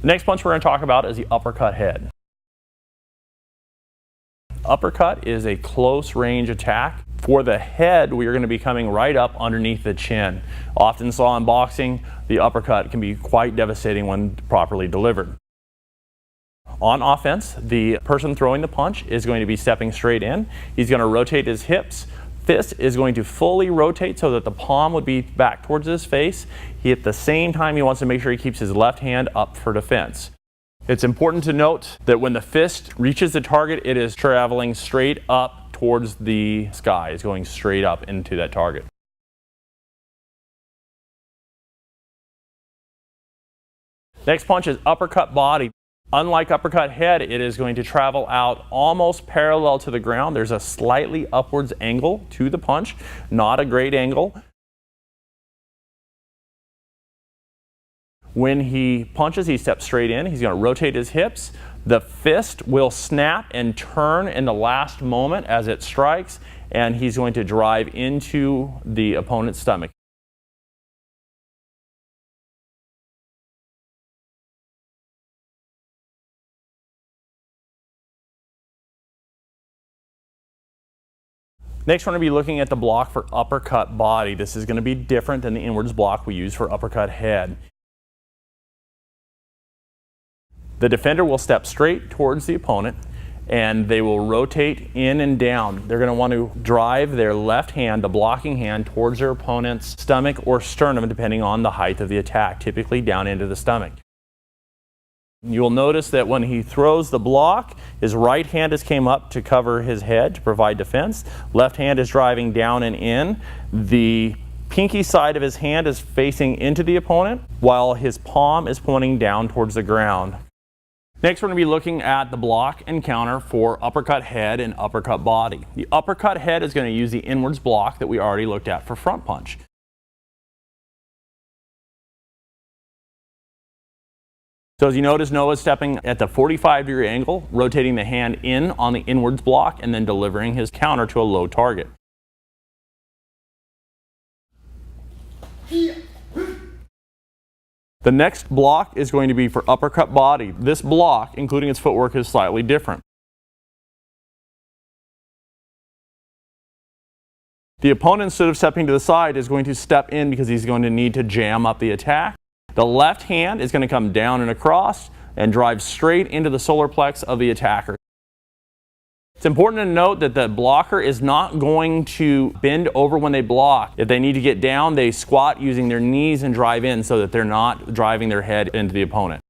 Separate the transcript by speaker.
Speaker 1: The next punch we're going to talk about is the uppercut head. Uppercut is a close range attack. For the head, we are going to be coming right up underneath the chin. Often saw in boxing, the uppercut can be quite devastating when properly delivered. On offense, the person throwing the punch is going to be stepping straight in. He's going to rotate his hips. Fist is going to fully rotate so that the palm would be back towards his face. At the same time, he wants to make sure he keeps his left hand up for defense. It's important to note that when the fist reaches the target, it is traveling straight up towards the sky. It's going straight up into that target. Next punch is uppercut body. Unlike uppercut head, it is going to travel out almost parallel to the ground. There's a slightly upwards angle to the punch, not a great angle. When he punches, he steps straight in. He's going to rotate his hips. The fist will snap and turn in the last moment as it strikes, and he's going to drive into the opponent's stomach. Next, we're going to be looking at the block for uppercut body. This is going to be different than the inwards block we use for uppercut head. The defender will step straight towards the opponent and they will rotate in and down. They're going to want to drive their left hand, the blocking hand, towards their opponent's stomach or sternum depending on the height of the attack, typically down into the stomach. You'll notice that when he throws the block, his right hand has came up to cover his head to provide defense. Left hand is driving down and in. The pinky side of his hand is facing into the opponent while his palm is pointing down towards the ground. Next, we're going to be looking at the block and counter for uppercut head and uppercut body. The uppercut head is going to use the inwards block that we already looked at for front punch. So as you notice, Noah's stepping at the 45-degree angle, rotating the hand in on the inwards block and then delivering his counter to a low target. The next block is going to be for uppercut body. This block, including its footwork, is slightly different. The opponent, instead of stepping to the side, is going to step in because he's going to need to jam up the attack. The left hand is going to come down and across and drive straight into the solar plex of the attacker. It's important to note that the blocker is not going to bend over when they block. If they need to get down, they squat using their knees and drive in so that they're not driving their head into the opponent.